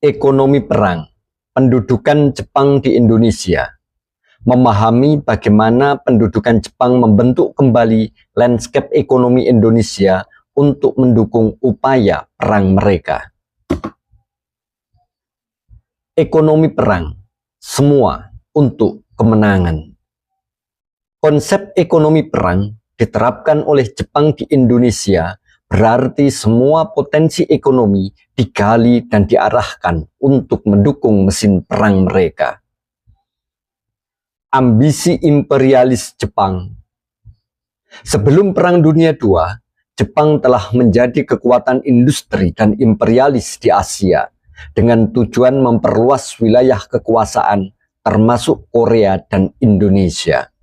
Ekonomi perang, pendudukan Jepang di Indonesia, memahami bagaimana pendudukan Jepang membentuk kembali landscape ekonomi Indonesia untuk mendukung upaya perang mereka. Ekonomi perang, semua untuk kemenangan. Konsep ekonomi perang diterapkan oleh Jepang di Indonesia berarti semua potensi ekonomi digali dan diarahkan untuk mendukung mesin perang mereka. Ambisi imperialis Jepang. Sebelum Perang Dunia II, Jepang telah menjadi kekuatan industri dan imperialis di Asia dengan tujuan memperluas wilayah kekuasaan termasuk Korea dan Indonesia.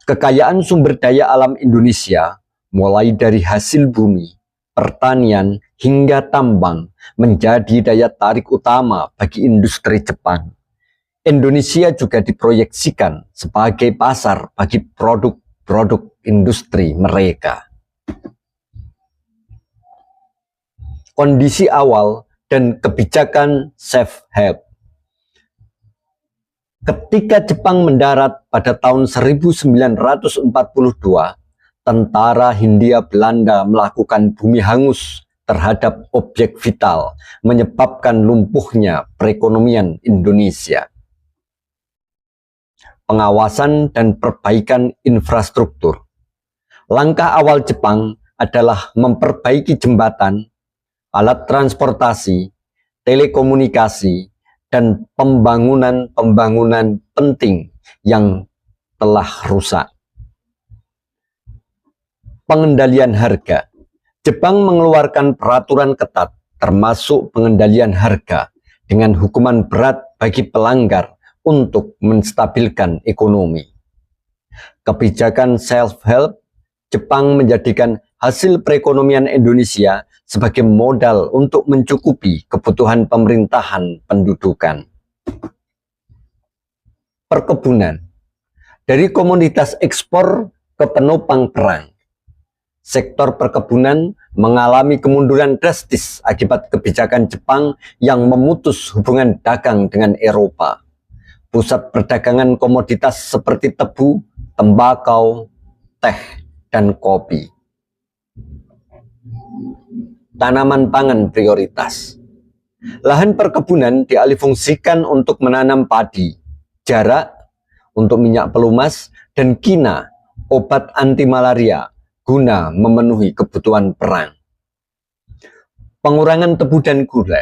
Kekayaan sumber daya alam Indonesia mulai dari hasil bumi, pertanian, hingga tambang menjadi daya tarik utama bagi industri Jepang. Indonesia juga diproyeksikan sebagai pasar bagi produk-produk industri mereka. Kondisi awal dan kebijakan self-help. Ketika Jepang mendarat pada tahun 1942, tentara Hindia Belanda melakukan bumi hangus terhadap objek vital, menyebabkan lumpuhnya perekonomian Indonesia. Pengawasan dan perbaikan infrastruktur. Langkah awal Jepang adalah memperbaiki jembatan, alat transportasi, telekomunikasi, dan pembangunan-pembangunan penting yang telah rusak. Pengendalian harga. Jepang mengeluarkan peraturan ketat termasuk pengendalian harga dengan hukuman berat bagi pelanggar untuk menstabilkan ekonomi. Kebijakan self-help. Jepang menjadikan hasil perekonomian Indonesia sebagai modal untuk mencukupi kebutuhan pemerintahan pendudukan. Perkebunan. Dari komoditas ekspor ke penopang perang, sektor perkebunan mengalami kemunduran drastis akibat kebijakan Jepang yang memutus hubungan dagang dengan Eropa. Pusat perdagangan komoditas seperti tebu, tembakau, teh, dan kopi. Tanaman pangan prioritas. Lahan perkebunan dialihfungsikan untuk menanam padi, jarak untuk minyak pelumas, dan kina, obat anti malaria, guna memenuhi kebutuhan perang. Pengurangan tebu dan gula.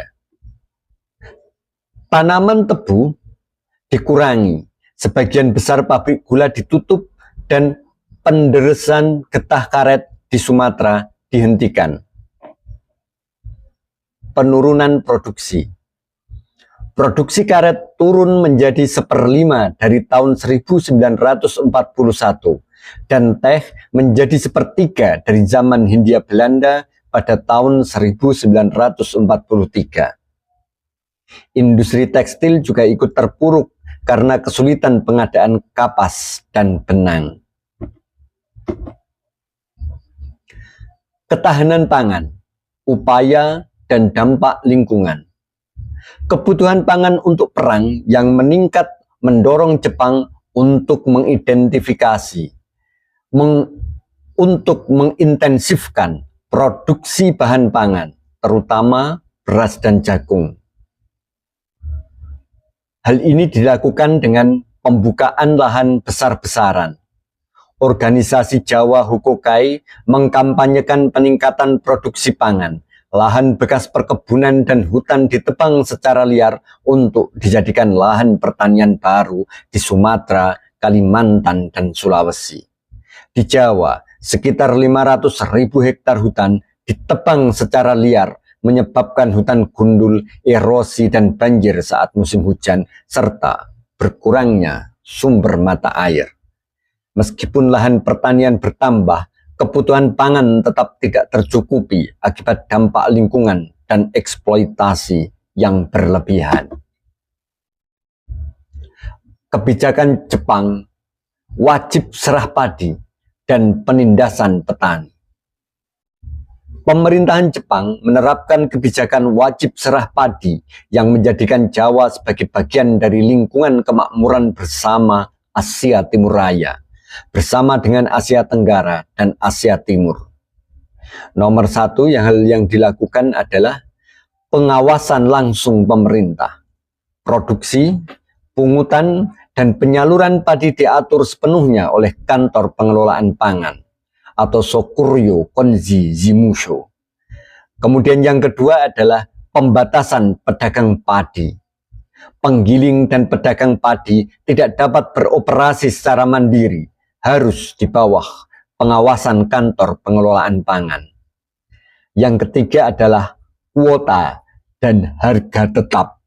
Tanaman tebu dikurangi, sebagian besar pabrik gula ditutup, dan penderesan getah karet di Sumatera dihentikan. Penurunan produksi. Produksi karet turun menjadi 1/5 dari tahun 1941 dan teh menjadi 1/3 dari zaman Hindia Belanda pada tahun 1943. Industri tekstil juga ikut terpuruk karena kesulitan pengadaan kapas dan benang. Ketahanan pangan, upaya dan dampak lingkungan. Kebutuhan pangan untuk perang yang meningkat mendorong Jepang untuk mengidentifikasi, untuk mengintensifkan produksi bahan pangan, terutama beras dan jagung. Hal ini dilakukan dengan pembukaan lahan besar-besaran. Organisasi Jawa Hokokai mengkampanyekan peningkatan produksi pangan. Lahan bekas perkebunan dan hutan ditebang secara liar untuk dijadikan lahan pertanian baru di Sumatera, Kalimantan, dan Sulawesi. Di Jawa, sekitar 500.000 hektar hutan ditebang secara liar, menyebabkan hutan gundul, erosi, dan banjir saat musim hujan, serta berkurangnya sumber mata air. Meskipun lahan pertanian bertambah, kebutuhan pangan tetap tidak tercukupi akibat dampak lingkungan dan eksploitasi yang berlebihan. Kebijakan Jepang, wajib serah padi, dan penindasan petani. Pemerintahan Jepang menerapkan kebijakan wajib serah padi yang menjadikan Jawa sebagai bagian dari lingkungan kemakmuran bersama Asia Timur Raya, bersama dengan Asia Tenggara dan Asia Timur. Nomor satu hal yang dilakukan adalah pengawasan langsung pemerintah. Produksi, pungutan, dan penyaluran padi diatur sepenuhnya oleh Kantor Pengelolaan Pangan atau Sokuryo Konji Zimusho. Kemudian yang kedua adalah pembatasan pedagang padi. Penggiling dan pedagang padi tidak dapat beroperasi secara mandiri, harus di bawah pengawasan Kantor Pengelolaan Pangan. Yang ketiga adalah kuota dan harga tetap.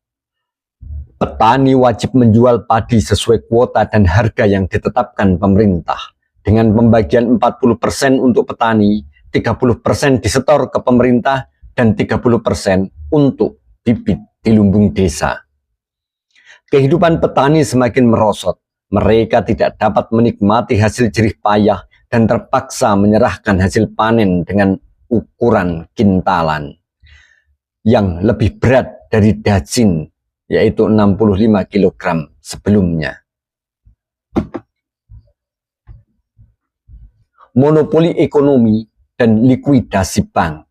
Petani wajib menjual padi sesuai kuota dan harga yang ditetapkan pemerintah, dengan pembagian 40% untuk petani, 30% disetor ke pemerintah, dan 30% untuk bibit di lumbung desa. Kehidupan petani semakin merosot. Mereka tidak dapat menikmati hasil jerih payah dan terpaksa menyerahkan hasil panen dengan ukuran kintalan yang lebih berat dari dazin, yaitu 65 kg sebelumnya. Monopoli ekonomi dan likuidasi bank.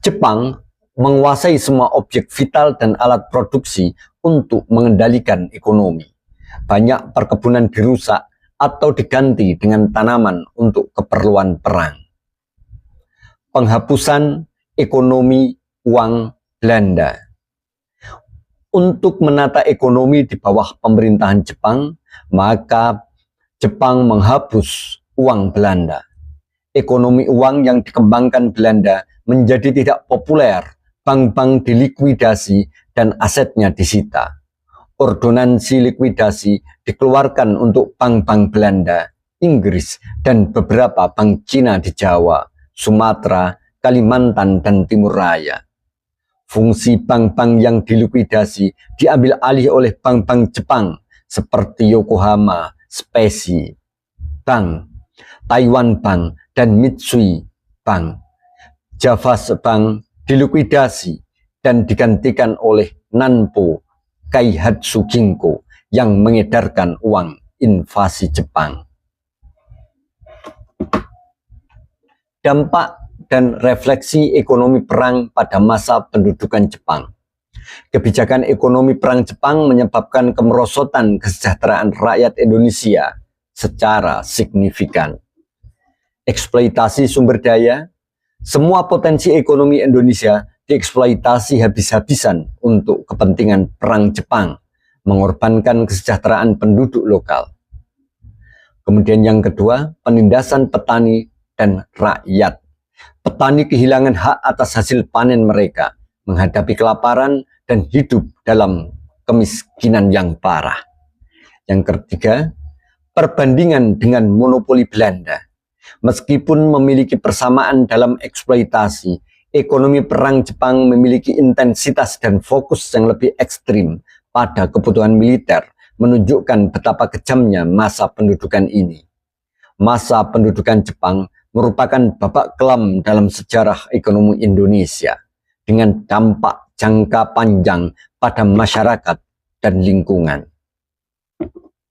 Jepang menguasai semua objek vital dan alat produksi untuk mengendalikan ekonomi. Banyak perkebunan dirusak atau diganti dengan tanaman untuk keperluan perang. Penghapusan ekonomi uang Belanda. Untuk menata ekonomi di bawah pemerintahan Jepang, maka Jepang menghapus uang Belanda. Ekonomi uang yang dikembangkan Belanda menjadi tidak populer, bank-bank dilikuidasi dan asetnya disita. Ordonansi likuidasi dikeluarkan untuk bank-bank Belanda, Inggris, dan beberapa bank Cina di Jawa, Sumatera, Kalimantan, dan Timur Raya. Fungsi bank-bank yang dilikuidasi diambil alih oleh bank-bank Jepang seperti Yokohama, Specie Bank, Taiwan Bank, dan Mitsui Bank. Javas Bank dilikuidasi dan digantikan oleh Nanpo Kaihatsu Ginko yang mengedarkan uang invasi Jepang. Dampak dan refleksi ekonomi perang pada masa pendudukan Jepang. Kebijakan ekonomi perang Jepang menyebabkan kemerosotan kesejahteraan rakyat Indonesia secara signifikan. Eksploitasi sumber daya, semua potensi ekonomi Indonesia dieksploitasi habis-habisan untuk kepentingan perang Jepang, mengorbankan kesejahteraan penduduk lokal. Kemudian yang kedua, penindasan petani dan rakyat. Petani kehilangan hak atas hasil panen mereka, menghadapi kelaparan dan hidup dalam kemiskinan yang parah. Yang ketiga, perbandingan dengan monopoli Belanda. Meskipun memiliki persamaan dalam eksploitasi, ekonomi perang Jepang memiliki intensitas dan fokus yang lebih ekstrim pada kebutuhan militer, menunjukkan betapa kejamnya masa pendudukan ini. Masa pendudukan Jepang merupakan babak kelam dalam sejarah ekonomi Indonesia dengan dampak jangka panjang pada masyarakat dan lingkungan.